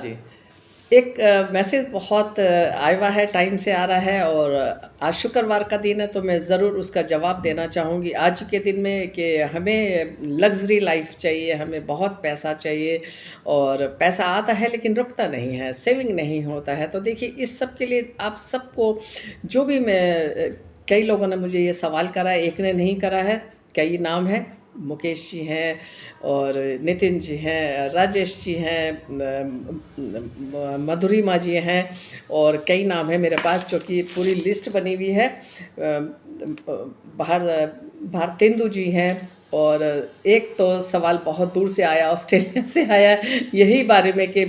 जी। एक मैसेज बहुत आया हुआ है, टाइम से आ रहा है और आज शुक्रवार का दिन है तो मैं ज़रूर उसका जवाब देना चाहूँगी आज के दिन में कि हमें लग्ज़री लाइफ़ चाहिए, हमें बहुत पैसा चाहिए और पैसा आता है लेकिन रुकता नहीं है, सेविंग नहीं होता है। तो देखिए इस सब के लिए आप सबको जो भी कई लोगों ने मुझे ये सवाल करा है, एक ने नहीं करा है, कई नाम हैं। मुकेश जी हैं और नितिन जी हैं, राजेश जी हैं, मधुरिमा जी हैं और कई नाम हैं मेरे पास जो कि पूरी लिस्ट बनी हुई है। बाहर भारतेंदु जी हैं और एक तो सवाल बहुत दूर से आया, ऑस्ट्रेलिया से आया, यही बारे में कि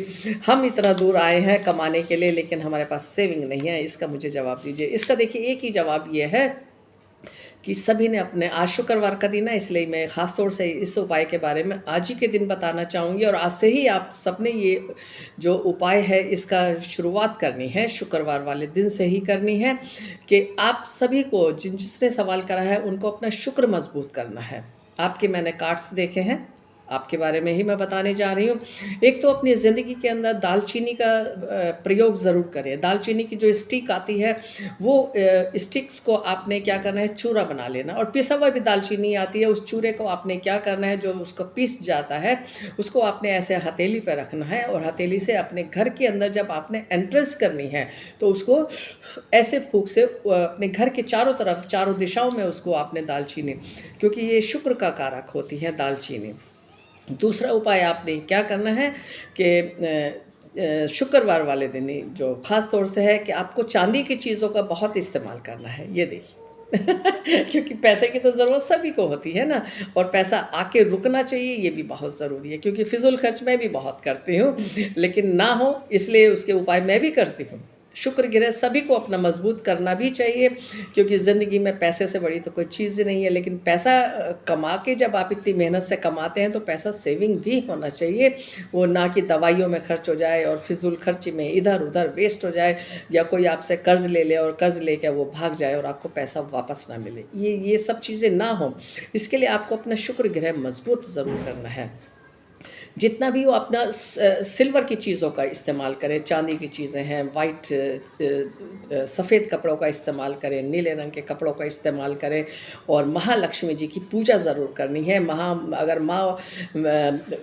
हम इतना दूर आए हैं कमाने के लिए लेकिन हमारे पास सेविंग नहीं है, इसका मुझे जवाब दीजिए। इसका देखिए एक ही जवाब ये है कि सभी ने अपने आज शुक्रवार का दिन है इसलिए मैं ख़ास तौर से इस उपाय के बारे में आज ही के दिन बताना चाहूँगी और आज से ही आप सबने ये जो उपाय है इसका शुरुआत करनी है, शुक्रवार वाले दिन से ही करनी है कि आप सभी को जिसने सवाल करा है उनको अपना शुक्र मजबूत करना है। आपके मैंने कार्ड्स देखे हैं, आपके बारे में ही मैं बताने जा रही हूँ। एक तो अपनी ज़िंदगी के अंदर दालचीनी का प्रयोग ज़रूर करें। दालचीनी की जो स्टिक आती है वो स्टिक्स को आपने क्या करना है, चूरा बना लेना और पिसा हुआ भी दालचीनी आती है, उस चूरे को आपने क्या करना है, जो उसको पीस जाता है उसको आपने ऐसे हथेली पर रखना है और हथेली से अपने घर के अंदर जब आपने एंट्रेंस करनी है तो उसको ऐसे फूँक से अपने घर के चारों तरफ, चारों दिशाओं में उसको आपने दालचीनी, क्योंकि ये शुक्र का कारक होती है दालचीनी। दूसरा उपाय आपने क्या करना है कि शुक्रवार वाले दिन ही जो ख़ास तौर से है कि आपको चांदी की चीज़ों का बहुत इस्तेमाल करना है, ये देखिए क्योंकि पैसे की तो ज़रूरत सभी को होती है ना और पैसा आके रुकना चाहिए, ये भी बहुत ज़रूरी है क्योंकि फिजूल खर्च मैं भी बहुत करती हूँ लेकिन ना हो इसलिए उसके उपाय मैं भी करती हूँ। शुक्र गिरह सभी को अपना मजबूत करना भी चाहिए क्योंकि ज़िंदगी में पैसे से बड़ी तो कोई चीज़ नहीं है, लेकिन पैसा कमा के जब आप इतनी मेहनत से कमाते हैं तो पैसा सेविंग भी होना चाहिए, वो ना कि दवाइयों में खर्च हो जाए और फिजूल खर्ची में इधर उधर वेस्ट हो जाए या कोई आपसे कर्ज़ ले ले और कर्ज़ लेके वो भाग जाए और आपको पैसा वापस ना मिले। ये सब चीज़ें ना हो, इसके लिए आपको अपना शुक्र ग्रह मजबूत ज़रूर करना है। जितना भी वो अपना सिल्वर की चीज़ों का इस्तेमाल करें, चांदी की चीज़ें हैं, वाइट सफ़ेद कपड़ों का इस्तेमाल करें, नीले रंग के कपड़ों का इस्तेमाल करें और महालक्ष्मी जी की पूजा ज़रूर करनी है। अगर माँ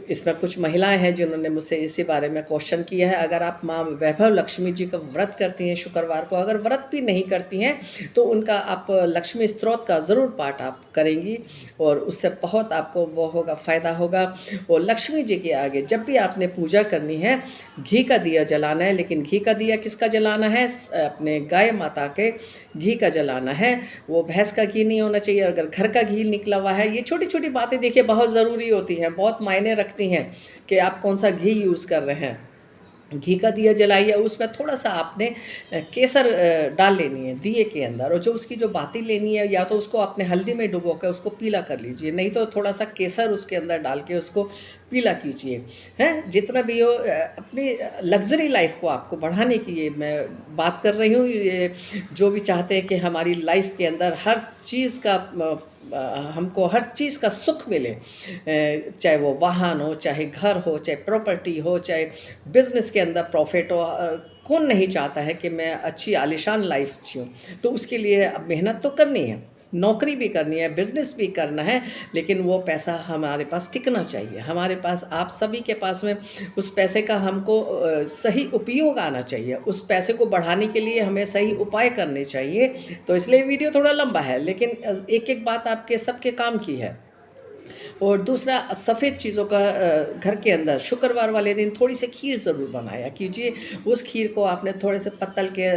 इसमें कुछ महिलाएं हैं जिन्होंने मुझसे इसी बारे में क्वेश्चन किया है, अगर आप माँ वैभव लक्ष्मी जी का व्रत करती हैं शुक्रवार को, अगर व्रत भी नहीं करती हैं तो उनका आप लक्ष्मी स्तोत्र का ज़रूर पाठ आप करेंगी और उससे बहुत आपको वो होगा, फ़ायदा होगा। और लक्ष्मी जी के आगे जब भी आपने पूजा करनी है घी का दिया जलाना है, लेकिन घी का दिया किसका जलाना है, अपने गाय माता के घी का जलाना है, वो भैंस का घी नहीं होना चाहिए। अगर घर का घी निकला हुआ है, ये छोटी छोटी बातें देखिए बहुत ज़रूरी होती हैं, बहुत मायने रखती हैं कि आप कौन सा घी यूज़ कर रहे हैं। घी का दिया जलाइए, उसमें थोड़ा-सा आपने केसर डाल लेनी है दिए के अंदर और जो उसकी जो बाती लेनी है या तो उसको आपने हल्दी में डुबो कर उसको पीला कर लीजिए, नहीं तो थोड़ा-सा केसर उसके अंदर डाल के उसको पीला कीजिए, हैं? जितना भी हो अपनी लग्ज़री लाइफ़ को आपको बढ़ाने की ये मैं बात कर रही हूँ। ये जो भी चाहते हैं कि हमारी लाइफ़ के अंदर हर चीज़ का हमको हर चीज़ का सुख मिले, चाहे वो वाहन हो, चाहे घर हो, चाहे प्रॉपर्टी हो, चाहे बिज़नेस के अंदर प्रॉफिट हो, कौन नहीं चाहता है कि मैं अच्छी आलीशान लाइफ जीऊँ। तो उसके लिए अब मेहनत तो करनी है, नौकरी भी करनी है, बिज़नेस भी करना है, लेकिन वो पैसा हमारे पास टिकना चाहिए। हमारे पास, आप सभी के पास में उस पैसे का हमको सही उपयोग आना चाहिए। उस पैसे को बढ़ाने के लिए हमें सही उपाय करने चाहिए। तो इसलिए वीडियो थोड़ा लंबा है लेकिन एक-एक बात आपके सबके काम की है। और दूसरा, सफ़ेद चीज़ों का घर के अंदर शुक्रवार वाले दिन थोड़ी सी खीर ज़रूर बनाया कीजिए। उस खीर को आपने थोड़े से पत्तल के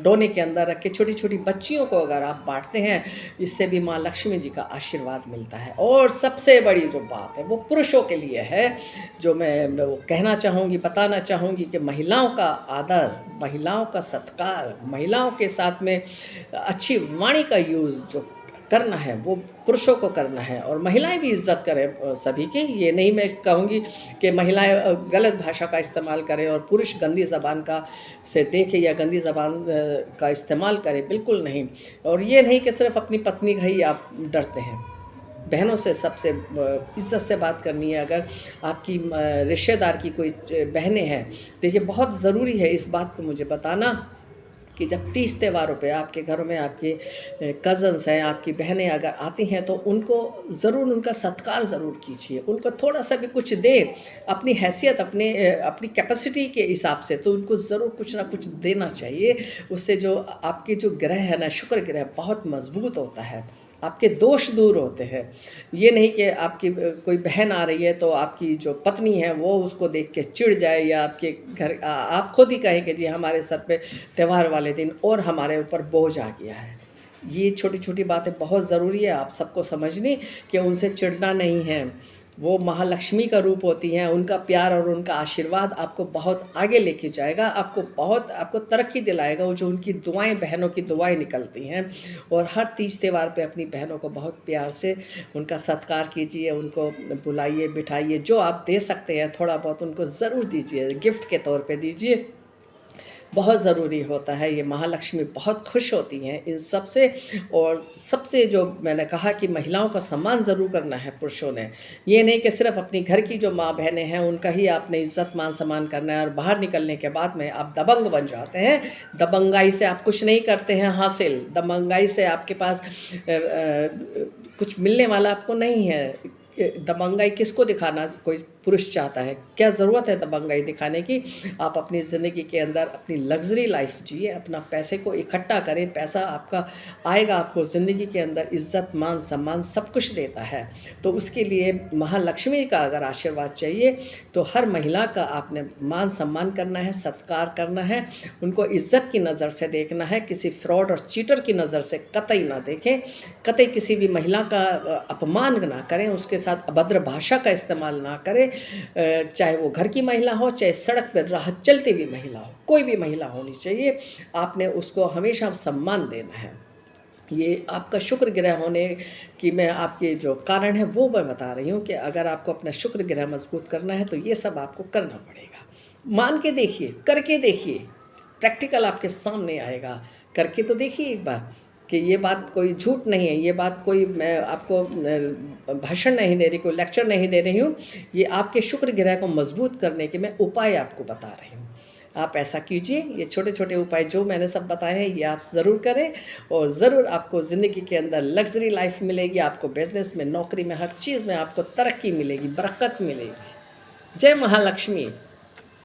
डोने के अंदर रख के छोटी-छोटी बच्चियों को अगर आप बाँटते हैं, इससे भी माँ लक्ष्मी जी का आशीर्वाद मिलता है। और सबसे बड़ी जो बात है वो पुरुषों के लिए है, जो मैं वो कहना चाहूँगी, बताना चाहूँगी कि महिलाओं का आदर, महिलाओं का सत्कार, महिलाओं के साथ में अच्छी वाणी का यूज़ जो करना है वो पुरुषों को करना है और महिलाएं भी इज़्ज़त करें सभी की। ये नहीं मैं कहूँगी कि महिलाएं गलत भाषा का इस्तेमाल करें और पुरुष गंदी ज़बान का से देखें या गंदी ज़बान का इस्तेमाल करें, बिल्कुल नहीं। और ये नहीं कि सिर्फ अपनी पत्नी का ही आप डरते हैं। बहनों से सबसे इज़्ज़त से बात करनी है। अगर आपकी रिश्तेदार की कोई बहनें हैं, देखिए बहुत ज़रूरी है इस बात को मुझे बताना कि जब तीज त्योहारों पे आपके घरों में आपके कज़न्स हैं, आपकी बहनें अगर आती हैं तो उनको ज़रूर उनका सत्कार ज़रूर कीजिए। उनको थोड़ा-सा भी कुछ दें, अपनी हैसियत अपनी कैपेसिटी के हिसाब से तो उनको ज़रूर कुछ ना कुछ देना चाहिए। उससे जो आपके जो ग्रह है ना, शुक्र ग्रह बहुत मज़बूत होता है, आपके दोष दूर होते हैं। ये नहीं कि आपकी कोई बहन आ रही है तो आपकी जो पत्नी है वो उसको देख के चिढ़ जाए, या आपके घर आप खुद ही कहें कि जी हमारे सर पे त्योहार वाले दिन और हमारे ऊपर बोझ आ गया है। ये छोटी-छोटी बातें बहुत ज़रूरी है आप सबको समझनी कि उनसे चिढ़ना नहीं है। वो महालक्ष्मी का रूप होती हैं, उनका प्यार और उनका आशीर्वाद आपको बहुत आगे लेके जाएगा, आपको तरक्की दिलाएगा। वो जो उनकी दुआएँ, बहनों की दुआएँ निकलती हैं, और हर तीज त्योहार पे अपनी बहनों को बहुत प्यार से उनका सत्कार कीजिए, उनको बुलाइए, बिठाइए, जो आप दे सकते हैं थोड़ा बहुत उनको ज़रूर दीजिए, गिफ्ट के तौर पे दीजिए। बहुत ज़रूरी होता है, ये महालक्ष्मी बहुत खुश होती हैं इन सब से। और सबसे जो मैंने कहा कि महिलाओं का सम्मान ज़रूर करना है पुरुषों ने। ये नहीं कि सिर्फ़ अपनी घर की जो माँ बहनें हैं उनका ही आपने इज़्ज़त मान सम्मान करना है, और बाहर निकलने के बाद में आप दबंग बन जाते हैं। दबंगाई से आप कुछ नहीं करते हैं हासिल, दबंगाई से आपके पास कुछ मिलने वाला आपको नहीं है। दबंगाई किसको दिखाना कोई पुरुष चाहता है? क्या ज़रूरत है दबंगाई दिखाने की? आप अपनी ज़िंदगी के अंदर अपनी लग्ज़री लाइफ जिए, अपना पैसे को इकट्ठा करें। पैसा आपका आएगा, आपको ज़िंदगी के अंदर इज़्ज़त, मान, सम्मान सब कुछ देता है। तो उसके लिए महालक्ष्मी का अगर आशीर्वाद चाहिए तो हर महिला का आपने मान सम्मान करना है, सत्कार करना है, उनको इज़्ज़त की नज़र से देखना है, किसी फ्रॉड और चीटर की नज़र से कतई ना देखें। कतई किसी भी महिला का अपमान ना करें, उसके साथ अभद्र भाषा का इस्तेमाल ना करें, चाहे वो घर की महिला हो, चाहे सड़क पर राह चलती हुई महिला हो, कोई भी महिला होनी चाहिए, आपने उसको हमेशा सम्मान देना है। ये आपका शुक्र ग्रह होने की मैं आपके जो कारण है वो मैं बता रही हूँ कि अगर आपको अपना शुक्र ग्रह मजबूत करना है तो ये सब आपको करना पड़ेगा। मान के देखिए, करके देखिए, प्रैक्टिकल आपके सामने आएगा। करके तो देखिए एक बार कि ये बात कोई झूठ नहीं है, ये बात कोई मैं आपको भाषण नहीं दे रही, कोई लेक्चर नहीं दे रही हूँ। ये आपके शुक्र ग्रह को मजबूत करने के मैं उपाय आपको बता रही हूँ। आप ऐसा कीजिए, ये छोटे-छोटे उपाय जो मैंने सब बताए हैं ये आप ज़रूर करें, और ज़रूर आपको ज़िंदगी के अंदर लग्ज़री लाइफ मिलेगी, आपको बिज़नेस में, नौकरी में, हर चीज़ में आपको तरक्की मिलेगी, बरकत मिलेगी। जय महालक्ष्मी।